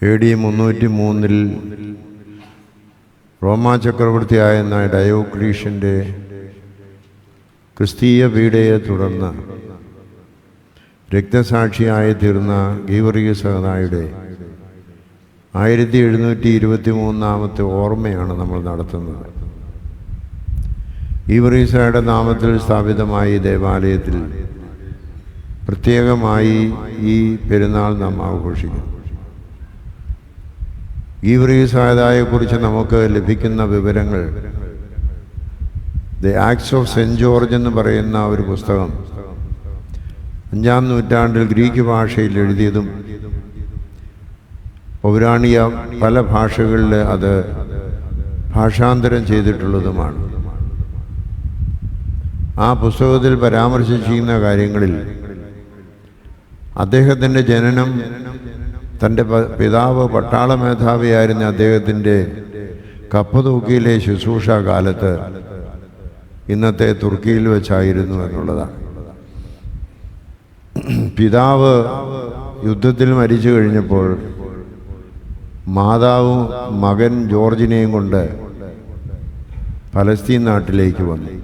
AD 303 റോമാ ചക്രവർത്തിയായിരുന്ന ഡയോക്ലീഷ്യൻ്റെ ക്രിസ്തീയ പീഡയെ തുടർന്ന് രക്തസാക്ഷിയായി തീർന്ന ഗീവർഗീസ് സഹദായുടെ 1723 ഓർമ്മയാണ് നമ്മൾ നടത്തുന്നത്. ഗീവർഗീസയുടെ നാമത്തിൽ സ്ഥാപിതമായ ദേവാലയത്തിൽ പ്രത്യേകമായി ഈ പെരുന്നാൾ നാം ആഘോഷിക്കുന്നു. ഗീവർഗീസ് സഹദായെക്കുറിച്ച് നമുക്ക് ലഭിക്കുന്ന വിവരങ്ങൾ the acts of saint George എന്ന് പറയുന്ന ഒരു പുസ്തകം 5-ാം നൂറ്റാണ്ടിൽ ഗ്രീക്ക് ഭാഷയിൽ എഴുതിയതും പൗരാണിക പല ഭാഷകളിൽ അത് ഭാഷാന്തരം ചെയ്തിട്ടുള്ളതുമാണ്. ആ പുസ്തകത്തിൽ പരാമർശിച്ചിരിക്കുന്ന കാര്യങ്ങളിൽ അദ്ദേഹത്തിൻ്റെ ജനനം, തൻ്റെ പിതാവ് പട്ടാള മേധാവിയായിരുന്ന അദ്ദേഹത്തിൻ്റെ കപ്പതൂക്കിയിലെ ശുശ്രൂഷ കാലത്ത് ഇന്നത്തെ തുർക്കിയിൽ വെച്ചായിരുന്നു എന്നുള്ളതാണ്. പിതാവ് യുദ്ധത്തിൽ മരിച്ചു കഴിഞ്ഞപ്പോൾ മാതാവും മകൻ ജോർജിനെയും കൊണ്ട് പലസ്തീൻ നാട്ടിലേക്ക് വന്നു,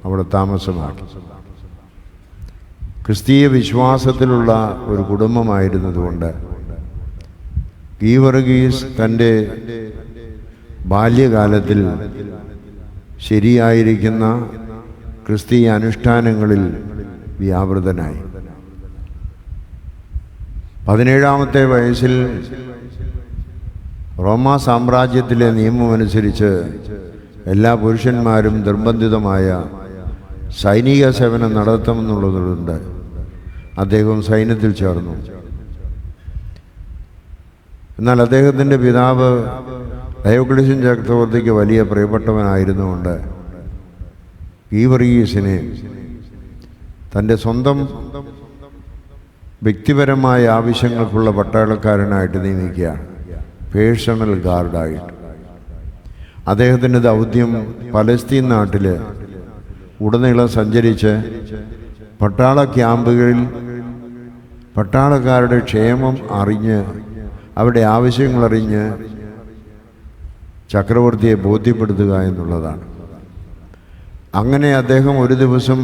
അവിടെ താമസമാക്കി. ക്രിസ്തീയ വിശ്വാസത്തിലുള്ള ഒരു കുടുംബമായിരുന്നതുകൊണ്ട് ഗീവർഗീസ് തൻ്റെ ബാല്യകാലത്തിൽ ശരിയായിരിക്കുന്ന ക്രിസ്തീയ അനുഷ്ഠാനങ്ങളിൽ വ്യാപൃതനായി. 17-ാമത്തെ വയസ്സിൽ റോമാ സാമ്രാജ്യത്തിലെ നിയമമനുസരിച്ച് എല്ലാ പുരുഷന്മാരും നിർബന്ധിതമായ സൈനിക സേവനം നടത്തണമെന്നുള്ളതുകൊണ്ട് അദ്ദേഹം സൈന്യത്തിൽ ചേർന്നു. എന്നാൽ അദ്ദേഹത്തിൻ്റെ പിതാവ് ഡയോക്ലീഷ്യൻ ചക്രവർത്തിക്ക് വലിയ പ്രിയപ്പെട്ടവനായിരുന്നുകൊണ്ട് ഗീവർഗീസിനെ തൻ്റെ സ്വന്തം വ്യക്തിപരമായ ആവശ്യങ്ങൾക്കുള്ള പട്ടാളക്കാരനായിട്ട് നിയമിക്കുകയാണ്, പേഴ്സണൽ ഗാർഡായിട്ട്. അദ്ദേഹത്തിൻ്റെ ദൗത്യം പലസ്തീൻ നാട്ടിൽ ഉടനീളം സഞ്ചരിച്ച് പട്ടാള ക്യാമ്പുകളിൽ പട്ടാളക്കാരുടെ ക്ഷേമം അറിഞ്ഞ് അവരുടെ ആവശ്യങ്ങളറിഞ്ഞ് ചക്രവർത്തിയെ ബോധ്യപ്പെടുത്തുക എന്നുള്ളതാണ്. അങ്ങനെ അദ്ദേഹം ഒരു ദിവസം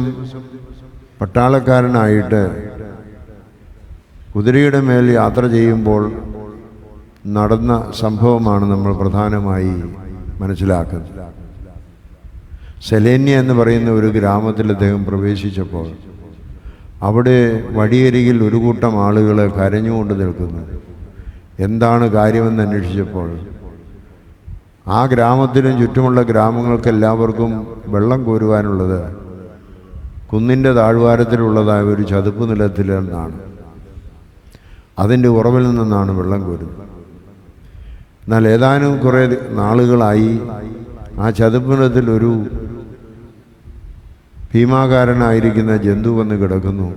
പട്ടാളക്കാരനായിട്ട് കുതിരയുടെ മേൽ യാത്ര ചെയ്യുമ്പോൾ നടന്ന സംഭവമാണ് നമ്മൾ പ്രധാനമായി മനസ്സിലാക്കുന്നത്. സെലേന്യ എന്ന് പറയുന്ന ഒരു ഗ്രാമത്തിൽ അദ്ദേഹം പ്രവേശിച്ചപ്പോൾ അവിടെ വഴിയരികിൽ ഒരു കൂട്ടം ആളുകൾ കരഞ്ഞുകൊണ്ട് നിൽക്കുന്നു. എന്താണ് കാര്യമെന്ന് അന്വേഷിച്ചപ്പോൾ ആ ഗ്രാമത്തിനും ചുറ്റുമുള്ള ഗ്രാമങ്ങൾക്കെല്ലാവർക്കും വെള്ളം കോരുവാനുള്ളത് കുന്നിൻ്റെ താഴ്വാരത്തിലുള്ളതായ ഒരു ചതുപ്പ് നിലത്തിൽ നിന്നാണ്, അതിൻ്റെ ഉറവിൽ നിന്നാണ് വെള്ളം കോരുന്നത്. എന്നാൽ ഏതാനും കുറേ നാളുകളായി ആ ചതുപ്പ് നിലത്തിൽ ഒരു ഭീമാകാരനായിരിക്കുന്ന ജന്തു വന്ന് കിടക്കുന്നു.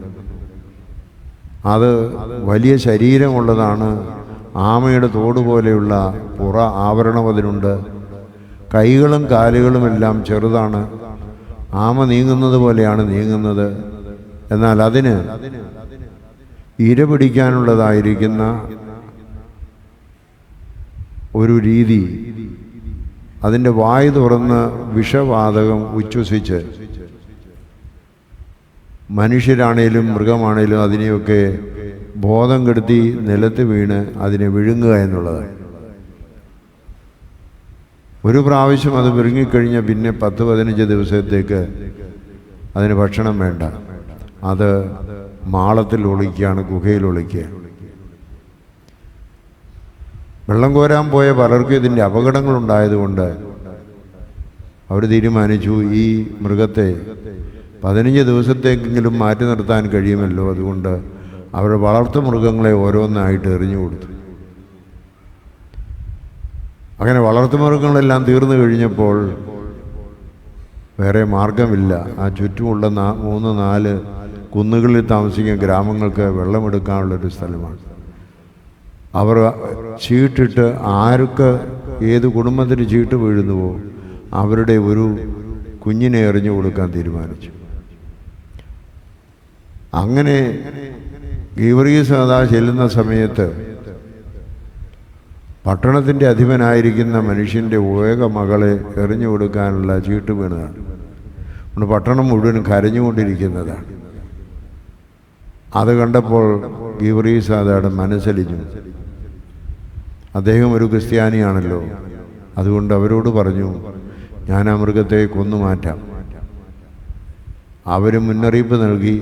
അത് വലിയ ശരീരമുള്ളതാണ്, ആമയുടെ തോട് പോലെയുള്ള പുറ ആവരണം അതിനുണ്ട്, കൈകളും കാലുകളുമെല്ലാം ചെറുതാണ്, ആമ നീങ്ങുന്നത് പോലെയാണ് നീങ്ങുന്നത്. എന്നാൽ അതിന് ഇര പിടിക്കാനുള്ളതായിരിക്കുന്ന ഒരു രീതി, അതിൻ്റെ വായ് തുറന്ന് വിഷവാതകം ഉച്ഛ്വസിച്ച് മനുഷ്യരാണേലും മൃഗമാണേലും അതിനെയൊക്കെ ബോധം കെടുത്തി നിലത്ത് വീണ് അതിനെ വിഴുങ്ങുക എന്നുള്ളത്. ഒരു പ്രാവശ്യം അത് വിഴുങ്ങിക്കഴിഞ്ഞാൽ പിന്നെ 10-15 ദിവസത്തേക്ക് അതിന് ഭക്ഷണം വേണ്ട. അത് മാളത്തിൽ ഒളിക്കുകയാണ്, ഗുഹയിൽ ഒളിക്കുക. വെള്ളം കോരാൻ പോയ പലർക്കും ഇതിൻ്റെ അപകടങ്ങളുണ്ടായതുകൊണ്ട് അവർ തീരുമാനിച്ചു, ഈ മൃഗത്തെ 15 ദിവസത്തേക്കെങ്കിലും മാറ്റി നിർത്താൻ കഴിയുമല്ലോ, അതുകൊണ്ട് അവർ വളർത്തു മൃഗങ്ങളെ ഓരോന്നായിട്ട് എറിഞ്ഞു കൊടുത്തു. അങ്ങനെ വളർത്തു മൃഗങ്ങളെല്ലാം തീർന്നു കഴിഞ്ഞപ്പോൾ വേറെ മാർഗമില്ല. ആ ചുറ്റുമുള്ള 3-4 കുന്നുകളിൽ താമസിക്കുന്ന ഗ്രാമങ്ങൾക്ക് വെള്ളമെടുക്കാനുള്ളൊരു സ്ഥലമാണ്. അവർ ചീട്ടിട്ട് ആർക്ക് ഏത് കുടുംബത്തിന് ചീട്ട് വീഴുന്നുവോ അവരുടെ ഒരു കുഞ്ഞിനെ എറിഞ്ഞു കൊടുക്കാൻ തീരുമാനിച്ചു. അങ്ങനെ ഗീവർഗീസ് സഹദാ ചെല്ലുന്ന സമയത്ത് പട്ടണത്തിൻ്റെ അധിപനായിരിക്കുന്ന മനുഷ്യൻ്റെ ഏക മകളെ എറിഞ്ഞു കൊടുക്കാനുള്ള ചീട്ട് വീണതാണ്. അതുകൊണ്ട് പട്ടണം മുഴുവൻ കരഞ്ഞുകൊണ്ടിരിക്കുന്നതാണ്. അത് കണ്ടപ്പോൾ ഗീവറീസാദയുടെ മനസ്സലിഞ്ഞു. അദ്ദേഹം ഒരു ക്രിസ്ത്യാനിയാണല്ലോ. അതുകൊണ്ട് അവരോട് പറഞ്ഞു, ഞാൻ ആ മൃഗത്തെ കൊന്നു മാറ്റാം. അവർ മുന്നറിയിപ്പ് നൽകി,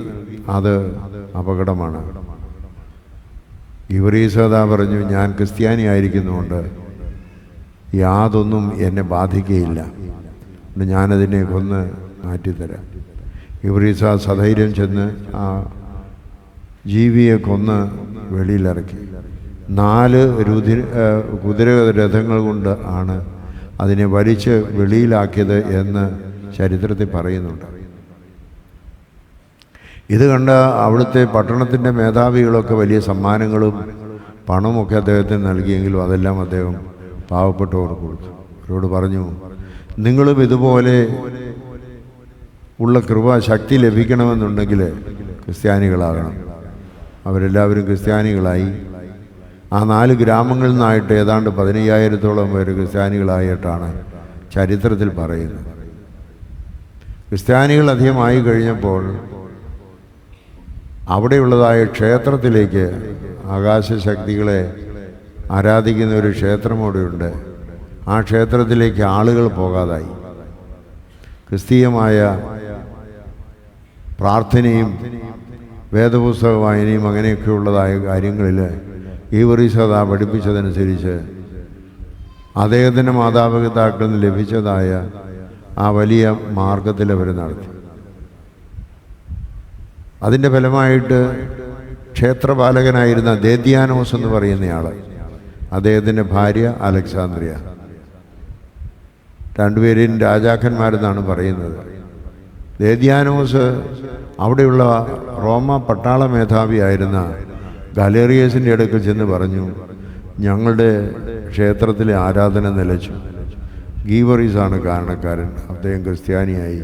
അത് അപകടമാണ്. ഗീവറീസാദ പറഞ്ഞു, ഞാൻ ക്രിസ്ത്യാനി ആയിരിക്കുന്നതുകൊണ്ട് യാതൊന്നും എന്നെ ബാധിക്കുകയില്ല, ഞാനതിനെ കൊന്ന് മാറ്റിത്തരാം. ഗീവറീസാദ സധൈര്യം ചെന്ന് ആ ജീവിയെ കൊന്ന് വെളിയിലിറക്കി. 4 കുതിര രഥങ്ങൾ കൊണ്ട് ആണ് അതിനെ വലിച്ച് വെളിയിലാക്കിയത് എന്ന് ചരിത്രത്തിൽ പറയുന്നുണ്ട്. ഇത് കണ്ട അവിടുത്തെ പട്ടണത്തിൻ്റെ മേധാവികളൊക്കെ വലിയ സമ്മാനങ്ങളും പണമൊക്കെ അദ്ദേഹത്തിന് നൽകിയെങ്കിലും അതെല്ലാം അദ്ദേഹം പാവപ്പെട്ടവർക്ക് കൊടുത്തു. അവരോട് പറഞ്ഞു, നിങ്ങളും ഇതുപോലെ ഉള്ള കൃപ ശക്തി ലഭിക്കണമെന്നുണ്ടെങ്കിൽ ക്രിസ്ത്യാനികളാകണം. അവരെല്ലാവരും ക്രിസ്ത്യാനികളായി. ആ 4 ഗ്രാമങ്ങളിൽ നിന്നായിട്ട് ഏതാണ്ട് 15,000-ഓളം പേര് ക്രിസ്ത്യാനികളായിട്ടാണ് ചരിത്രത്തിൽ പറയുന്നത്. ക്രിസ്ത്യാനികൾ അധികമായി കഴിഞ്ഞപ്പോൾ അവിടെയുള്ളതായ ക്ഷേത്രത്തിലേക്ക്, ആകാശശക്തികളെ ആരാധിക്കുന്ന ഒരു ക്ഷേത്രം അവിടെയുണ്ട്, ആ ക്ഷേത്രത്തിലേക്ക് ആളുകൾ പോകാതായി. ക്രിസ്തീയമായ പ്രാർത്ഥനയും വേദപുസ്തക വായനയും അങ്ങനെയൊക്കെയുള്ളതായ കാര്യങ്ങളിൽ ഗീവറീസാദ പഠിപ്പിച്ചതനുസരിച്ച് അദ്ദേഹത്തിൻ്റെ മാതാപിതാക്കളിൽ നിന്ന് ലഭിച്ചതായ ആ വലിയ മാർഗത്തിൽ അവർ നടത്തി. അതിൻ്റെ ഫലമായിട്ട് ക്ഷേത്രപാലകനായിരുന്ന ദേദ്യാനോസ് എന്ന് പറയുന്നയാൾ, അദ്ദേഹത്തിൻ്റെ ഭാര്യ അലക്സാന്ദ്രിയ, രണ്ടുപേരും രാജാക്കന്മാരെന്നാണ് പറയുന്നത്. ദേദ്യാനോസ് അവിടെയുള്ള റോമ പട്ടാള മേധാവിയായിരുന്ന ഗാലേറിയസിൻ്റെ അടുക്കൽ ചെന്ന് പറഞ്ഞു, ഞങ്ങളുടെ ക്ഷേത്രത്തിലെ ആരാധന നിലച്ചു, ഗീവറീസാണ് കാരണക്കാരൻ, അദ്ദേഹം ക്രിസ്ത്യാനിയായി,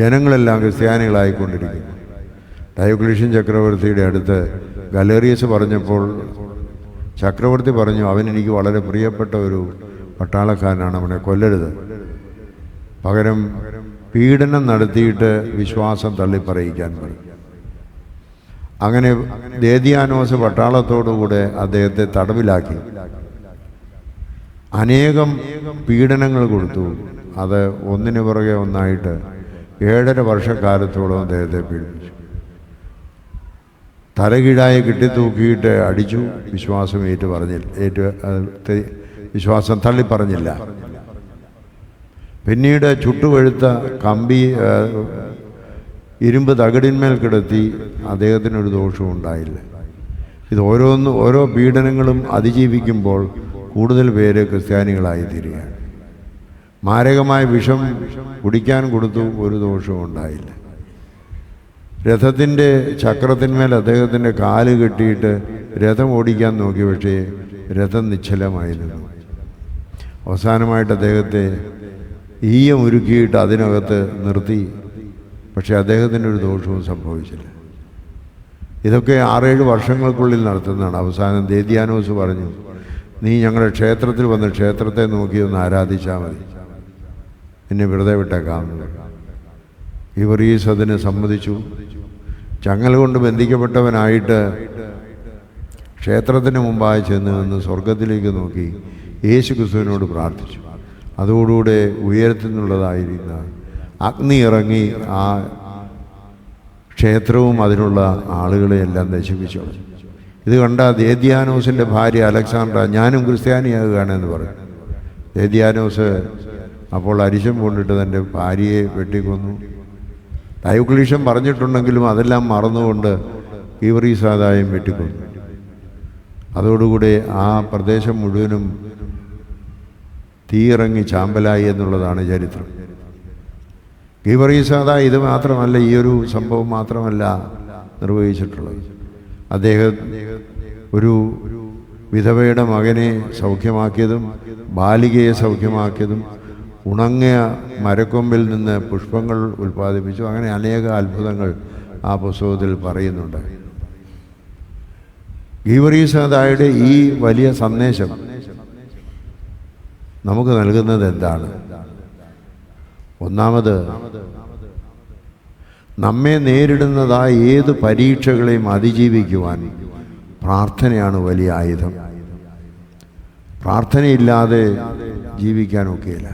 ജനങ്ങളെല്ലാം ക്രിസ്ത്യാനികളായിക്കൊണ്ടിരിക്കുന്നു. ഡയോക്ലീഷ്യൻ ചക്രവർത്തിയുടെ അടുത്ത് ഗാലേറിയസ് പറഞ്ഞപ്പോൾ ചക്രവർത്തി പറഞ്ഞു, അവൻ എനിക്ക് വളരെ പ്രിയപ്പെട്ട ഒരു പട്ടാളക്കാരനാണ്, അവനെ കൊല്ലരുത്, പകരം പീഡനം നടത്തിയിട്ട് വിശ്വാസം തള്ളിപ്പറയിക്കാൻ പറയും. അങ്ങനെ ദേദ്യാനോസ് പട്ടാളത്തോടുകൂടെ അദ്ദേഹത്തെ തടവിലാക്കി അനേകം പീഡനങ്ങൾ കൊടുത്തു. അത് ഒന്നിനു പുറകെ ഒന്നായിട്ട് 7.5 വർഷക്കാലത്തോളം അദ്ദേഹത്തെ പീഡിപ്പിച്ചു. തലകീഴായി കെട്ടിത്തൂക്കിയിട്ട് അടിച്ചു. വിശ്വാസം വിശ്വാസം തള്ളിപ്പറഞ്ഞില്ല. പിന്നീട് ചുട്ടുപഴുത്ത കമ്പി ഇരുമ്പ് തകിടിന്മേൽ കിടത്തി. അദ്ദേഹത്തിനൊരു ദോഷവും ഉണ്ടായില്ല. ഇത് ഓരോ പീഡനങ്ങളും അതിജീവിക്കുമ്പോൾ കൂടുതൽ പേര് ക്രിസ്ത്യാനികളായി തീരുകയാണ്. മാരകമായ വിഷം കുടിക്കാൻ കൊടുത്തു, ഒരു ദോഷവും ഉണ്ടായില്ല. രഥത്തിൻ്റെ ചക്രത്തിന്മേൽ അദ്ദേഹത്തിൻ്റെ കാല് കെട്ടിയിട്ട് രഥം ഓടിക്കാൻ നോക്കി, പക്ഷേ രഥം നിശ്ചലമായിരുന്നു. അവസാനമായിട്ട് അദ്ദേഹത്തെ ഈയമുരുക്കിയിട്ട് അതിനകത്ത് നിർത്തി. പക്ഷെ അദ്ദേഹത്തിൻ്റെ ഒരു ദോഷവും സംഭവിച്ചില്ല. ഇതൊക്കെ 6-7 വർഷങ്ങൾക്കുള്ളിൽ നടത്തുന്നതാണ്. അവസാനം ദേദ്യാനോസ് പറഞ്ഞു, നീ ഞങ്ങളുടെ ക്ഷേത്രത്തിൽ വന്ന് ക്ഷേത്രത്തെ നോക്കി ഒന്ന് ആരാധിച്ചാൽ മതി, എന്നെ വെറുതെ വിട്ടേക്കാമെന്ന്. ഗീവറീസ് അതിന് സമ്മതിച്ചു. ചങ്ങല കൊണ്ട് ബന്ധിക്കപ്പെട്ടവനായിട്ട് ക്ഷേത്രത്തിന് മുമ്പായി ചെന്ന് നിന്ന് സ്വർഗത്തിലേക്ക് നോക്കി യേശു ക്രിസ്തുവിനോട് പ്രാർത്ഥിച്ചു. അതോടുകൂടെ ഉയരത്തിൽ നിന്നുള്ളതായിരിക്കുന്ന അഗ്നി ഇറങ്ങി ആ ക്ഷേത്രവും അതിനുള്ള ആളുകളെയെല്ലാം നശിപ്പിച്ചു. ഇത് കണ്ട ദേദ്യാനോസിൻ്റെ ഭാര്യ അലക്സാണ്ട്ര, ഞാനും ക്രിസ്ത്യാനിയാകുകയാണെന്ന് പറഞ്ഞു. ദേദ്യാനോസ് അപ്പോൾ അരിശം കൊണ്ടിട്ട് തൻ്റെ ഭാര്യയെ വെട്ടിക്കൊന്നു. ഡയോക്ലീഷ്യൻ പറഞ്ഞിട്ടുണ്ടെങ്കിലും അതെല്ലാം മറന്നുകൊണ്ട് ഗീവറീസാദായും വെട്ടിക്കൊന്നു. അതോടുകൂടി ആ പ്രദേശം മുഴുവനും തീയിറങ്ങി ചാമ്പലായി എന്നുള്ളതാണ് ചരിത്രം. ഗീവറീസാദ ഇത് മാത്രമല്ല, ഈ ഒരു സംഭവം മാത്രമല്ല നിർവഹിച്ചിട്ടുള്ളത്. അദ്ദേഹം ഒരു വിധവയുടെ മകനെ സൗഖ്യമാക്കിയതും ബാലികയെ സൗഖ്യമാക്കിയതും ഉണങ്ങിയ മരക്കൊമ്പിൽ നിന്ന് പുഷ്പങ്ങൾ ഉൽപ്പാദിപ്പിച്ചു. അങ്ങനെ അനേക അത്ഭുതങ്ങൾ ആ പുസ്തകത്തിൽ പറയുന്നുണ്ട്. ഗീവറീസാദയുടെ ഈ വലിയ സന്ദേശം നമുക്ക് നൽകുന്നത് എന്താണ്? ഒന്നാമത്, നമ്മെ നേരിടുന്നതായ ഏത് പരീക്ഷകളെയും അതിജീവിക്കുവാൻ പ്രാർത്ഥനയാണ് വലിയ ആയുധം. പ്രാർത്ഥനയില്ലാതെ ജീവിക്കാനൊക്കെയില്ല.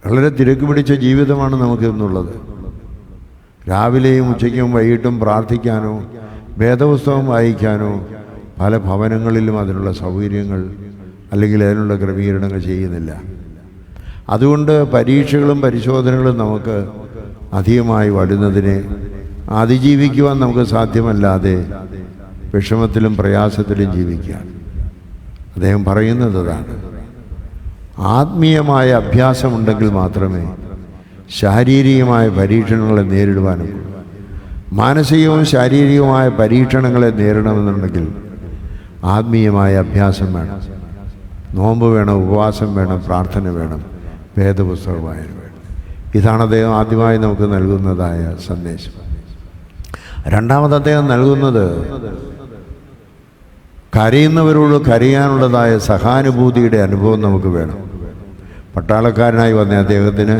വളരെ തിരക്ക് പിടിച്ച ജീവിതമാണ് നമുക്കിന്നുള്ളത്. രാവിലെയും ഉച്ചയ്ക്കും വൈകിട്ടും പ്രാർത്ഥിക്കാനോ വേദപുസ്തകം വായിക്കാനോ പല ഭവനങ്ങളിലും അതിനുള്ള സൗകര്യങ്ങൾ അല്ലെങ്കിൽ അതിനുള്ള ക്രമീകരണങ്ങൾ ചെയ്യുന്നില്ല. അതുകൊണ്ട് പരീക്ഷകളും പരിശോധനകളും നമുക്ക് അധികമായി വരുന്നതിനെ അതിജീവിക്കുവാൻ നമുക്ക് സാധ്യമല്ലാതെ വിഷമത്തിലും പ്രയാസത്തിലും ജീവിക്കാം. അദ്ദേഹം പറയുന്നത് അതാണ്. ആത്മീയമായ അഭ്യാസമുണ്ടെങ്കിൽ മാത്രമേ ശാരീരികമായ പരീക്ഷണങ്ങളെ നേരിടുവാനും, മാനസികവും ശാരീരികവുമായ പരീക്ഷണങ്ങളെ നേരിടണമെന്നുണ്ടെങ്കിൽ ആത്മീയമായ അഭ്യാസം വേണം. നോമ്പ് വേണം, ഉപവാസം വേണം, പ്രാർത്ഥന വേണം, വേദപുസ്തക വായന വേണം. ഇതാണ് അദ്ദേഹം ആദ്യമായി നമുക്ക് നൽകുന്നതായ സന്ദേശം. രണ്ടാമത് അദ്ദേഹം നൽകുന്നത് കരയുന്നവരോട് കരയാനുള്ളതായ സഹാനുഭൂതിയുടെ അനുഭവം നമുക്ക് വേണം. പട്ടാളക്കാരനായി വന്ന അദ്ദേഹത്തിന്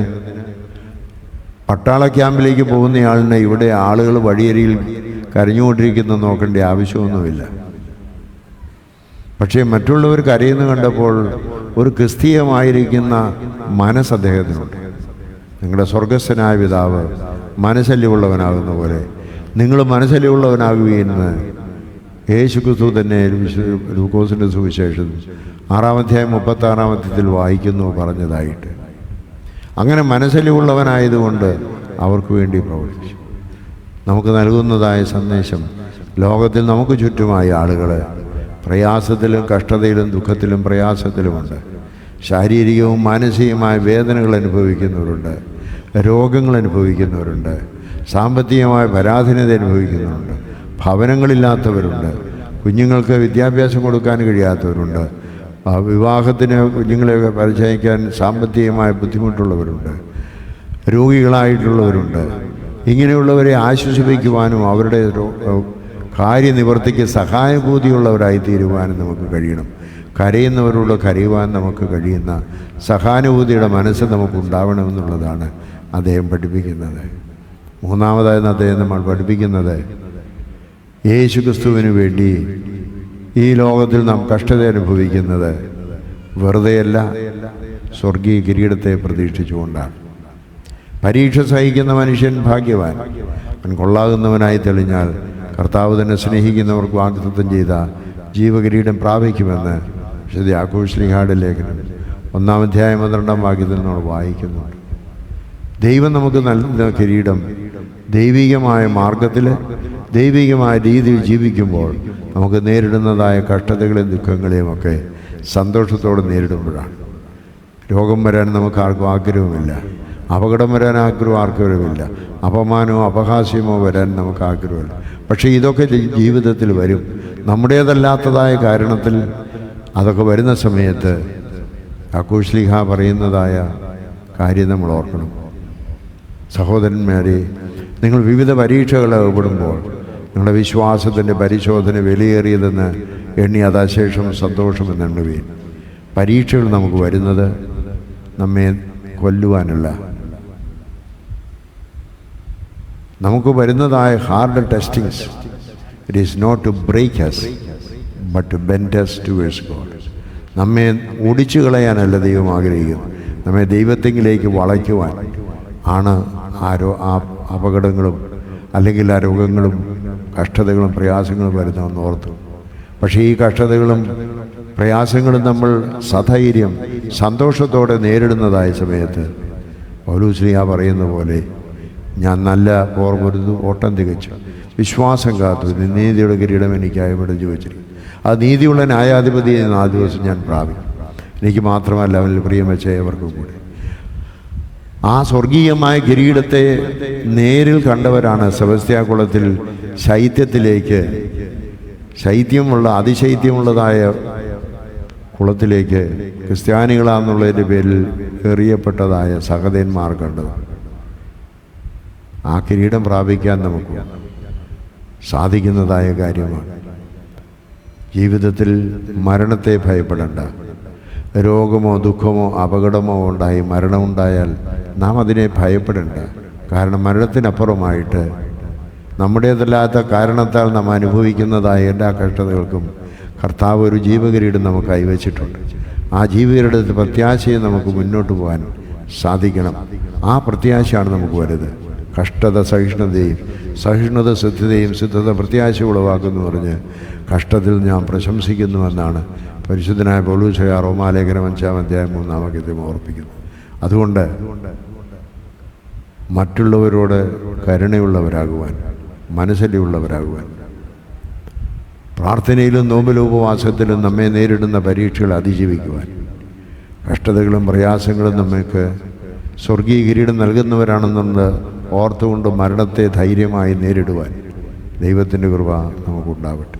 പട്ടാള ക്യാമ്പിലേക്ക് പോകുന്നയാളിനെ ഇവിടെ ആളുകൾ വഴിയരിയിൽ കരഞ്ഞുകൊണ്ടിരിക്കുന്ന നോക്കേണ്ട ആവശ്യമൊന്നുമില്ല. പക്ഷേ മറ്റുള്ളവർ കരയുന്നു കണ്ടപ്പോൾ ഒരു ക്രിസ്തീയമായിരിക്കുന്ന മനസ്സ് അദ്ദേഹത്തിനുണ്ട്. നിങ്ങളുടെ സ്വർഗസ്ഥനായ പിതാവ് മനസ്സല്യമുള്ളവനാകുന്ന പോലെ നിങ്ങൾ മനസ്സല്യമുള്ളവനാകുകയെന്ന് യേശുക്രിസ്തു തന്നെ ലൂക്കോസിൻ്റെ സുവിശേഷം 6-ാം അധ്യായം 36-ാം വായിക്കുന്നു പറഞ്ഞതായിട്ട്. അങ്ങനെ മനസ്സല്യമുള്ളവനായതുകൊണ്ട് അവർക്ക് വേണ്ടി പ്രവർത്തിച്ചു. നമുക്ക് നൽകുന്നതായ സന്ദേശം, ലോകത്തിൽ നമുക്ക് ചുറ്റുമായ ആളുകൾ പ്രയാസത്തിലും കഷ്ടതയിലും ദുഃഖത്തിലും പ്രയാസത്തിലുമുണ്ട്. ശാരീരികവും മാനസികമായ വേദനകൾ അനുഭവിക്കുന്നവരുണ്ട്, രോഗങ്ങൾ അനുഭവിക്കുന്നവരുണ്ട്, സാമ്പത്തികമായ പരാധീനത അനുഭവിക്കുന്നവരുണ്ട്, ഭവനങ്ങളില്ലാത്തവരുണ്ട്, കുഞ്ഞുങ്ങൾക്ക് വിദ്യാഭ്യാസം കൊടുക്കാൻ കഴിയാത്തവരുണ്ട്, വിവാഹത്തിന് കുഞ്ഞുങ്ങളെ പരിചയിക്കാൻ സാമ്പത്തികമായ ബുദ്ധിമുട്ടുള്ളവരുണ്ട്, രോഗികളായിട്ടുള്ളവരുണ്ട്. ഇങ്ങനെയുള്ളവരെ ആശ്വസിപ്പിക്കുവാനും അവരുടെ കാര്യനിവർത്തിക്ക് സഹാനുഭൂതിയുള്ളവരായി തീരുവാനും നമുക്ക് കഴിയണം. കരയുന്നവരോട് കരയുവാൻ നമുക്ക് കഴിയുന്ന സഹാനുഭൂതിയുടെ മനസ്സ് നമുക്കുണ്ടാവണമെന്നുള്ളതാണ് അദ്ദേഹം പഠിപ്പിക്കുന്നത്. മൂന്നാമതായി അദ്ദേഹം നമ്മൾ പഠിപ്പിക്കുന്നത്, യേശുക്രിസ്തുവിന് വേണ്ടി ഈ ലോകത്തിൽ നാം കഷ്ടത അനുഭവിക്കുന്നത് വെറുതെയല്ല, സ്വർഗീയ കിരീടത്തെ പ്രതീക്ഷിച്ചുകൊണ്ടാണ്. പരീക്ഷ സഹിക്കുന്ന മനുഷ്യൻ ഭാഗ്യവാൻ. അവൻ കൊള്ളാകുന്നവനായി തെളിഞ്ഞാൽ കർത്താവ് തന്നെ സ്നേഹിക്കുന്നവർക്ക് വാഗ്ദത്തം ചെയ്ത ജീവകിരീടം പ്രാപിക്കുമെന്ന് വിശുദ്ധ യാക്കോബ് ശ്ലീഹായുടെ ലേഖനം 1-ാം അധ്യായം 12-ാം വാക്യത്തിൽ നമ്മൾ വായിക്കുന്നുണ്ട്. ദൈവം നമുക്ക് നൽകുന്ന കിരീടം ദൈവികമായ മാർഗത്തിൽ ദൈവികമായ രീതിയിൽ ജീവിക്കുമ്പോൾ നമുക്ക് നേരിടുന്നതായ കഷ്ടതകളെയും ദുഃഖങ്ങളെയും ഒക്കെ സന്തോഷത്തോടെ നേരിടുമ്പോഴാണ്. രോഗം വരാൻ നമുക്ക് ആർക്കും ആഗ്രഹമില്ല, അപകടം വരാൻ ആഗ്രഹമില്ല, അപമാനമോ അപഹാസ്യമോ വരാൻ നമുക്ക് ആഗ്രഹമില്ല. പക്ഷേ ഇതൊക്കെ ജീവിതത്തിൽ വരും. നമ്മുടേതല്ലാത്തതായ കാരണത്തിൽ അതൊക്കെ വരുന്ന സമയത്ത് യാക്കോബ് ശ്ലീഹാ പറയുന്നതായ കാര്യം നമ്മൾ ഓർക്കണം. സഹോദരന്മാരെ, നിങ്ങൾ വിവിധ പരീക്ഷകൾ ഏർപ്പെടുമ്പോൾ നിങ്ങളുടെ വിശ്വാസത്തിൻ്റെ പരിശോധന വിലയേറിയതെന്ന് എണ്ണി അതാശേഷം സന്തോഷമെന്നെണ്ണുകയും. പരീക്ഷകൾ നമുക്ക് വരുന്നത് നമ്മെ കൊല്ലുവാനല്ല, നമുക്ക് വരുന്നതായ hard testings, it is not to break us but to bend us towards God. നമ്മെ ഒടിച്ചു കളയാനല്ല ദൈവം ആഗ്രഹിക്കുന്നു, നമ്മെ ദൈവത്തെങ്കിലേക്ക് വളയ്ക്കുവാൻ ആണ് ആ അപകടങ്ങളും അല്ലെങ്കിൽ ആ രോഗങ്ങളും കഷ്ടതകളും പ്രയാസങ്ങളും വരുന്നതെന്ന് ഓർത്തു. പക്ഷേ ഈ കഷ്ടതകളും പ്രയാസങ്ങളും നമ്മൾ സധൈര്യം സന്തോഷത്തോടെ നേരിടുന്നതായ സമയത്ത് പൗലോസ് ശ്ലീഹാ പറയുന്ന പോലെ, ഞാൻ നല്ല പോർ പൊരുതു, ഓട്ടം തികച്ചു, വിശ്വാസം കാത്തു, നീതിയുടെ കിരീടം എനിക്കായി ഇവിടെ ചോദിച്ചിരിക്കും. ആ നീതിയുള്ള ന്യായാധിപതിയെ 4 ദിവസം ഞാൻ പ്രാപിക്കും. എനിക്ക് മാത്രമല്ല, അവനിൽ പ്രിയം വെച്ച ഏവർക്കും കൂടി. ആ സ്വർഗീയമായ കിരീടത്തെ നേരിൽ കണ്ടവരാണ് സെബസ്ത്യാകുളത്തിൽ ശൈത്യമുള്ള അതിശൈത്യമുള്ളതായ കുളത്തിലേക്ക് ക്രിസ്ത്യാനികളാണെന്നുള്ളതിൻ്റെ പേരിൽ എറിയപ്പെട്ടതായ സഹോദരന്മാർ കണ്ടത്. ആ കിരീടം പ്രാപിക്കാൻ നമുക്ക് സാധിക്കുന്നതായ കാര്യമാണ്. ജീവിതത്തിൽ മരണത്തെ ഭയപ്പെടേണ്ട, രോഗമോ ദുഃഖമോ അപകടമോ ഉണ്ടായി മരണമുണ്ടായാൽ നാം അതിനെ ഭയപ്പെടേണ്ട. കാരണം മരണത്തിനപ്പുറമായിട്ട് നമ്മുടേതല്ലാത്ത കാരണത്താൽ നാം അനുഭവിക്കുന്നതായ എല്ലാ കഷ്ടതകൾക്കും കർത്താവ് ഒരു ജീവകിരീടം നമുക്ക് കൈവച്ചിട്ടുണ്ട്. ആ ജീവകിരീടത്തിൽ പ്രത്യാശയെ നമുക്ക് മുന്നോട്ട് പോകാൻ സാധിക്കണം. ആ പ്രത്യാശയാണ് നമുക്ക് വലുത്. കഷ്ടത സഹിഷ്ണുതയും, സഹിഷ്ണുത സിദ്ധതയും, സിദ്ധത പ്രത്യാശ ഉളവാക്കുന്നു പറഞ്ഞ് കഷ്ടത്തിൽ ഞാൻ പ്രശംസിക്കുന്നുവെന്നാണ് പരിശുദ്ധനായ പൗലോസ് റോമാലേഖനം 5-ാം അധ്യായം 3-ാം വാക്യത്തിൽ ഓർപ്പിക്കുന്നു. അതുകൊണ്ട് മറ്റുള്ളവരോട് കരുണയുള്ളവരാകുവാൻ, മനസ്സലിയുള്ളവരാകുവാൻ, പ്രാർത്ഥനയിലും നോമ്പിലും ഉപവാസത്തിലും നമ്മെ നേരിടുന്ന പരീക്ഷകൾ അതിജീവിക്കുവാൻ, കഷ്ടതകളും പ്രയാസങ്ങളും നമുക്ക് സ്വർഗീയ കിരീടം നൽകുന്നവരാണെന്നുള്ളത് ഓർത്തുകൊണ്ട് മരണത്തെ ധൈര്യമായി നേരിടുവാൻ ദൈവത്തിൻ്റെ കൃപ നമുക്കുണ്ടാവട്ടെ.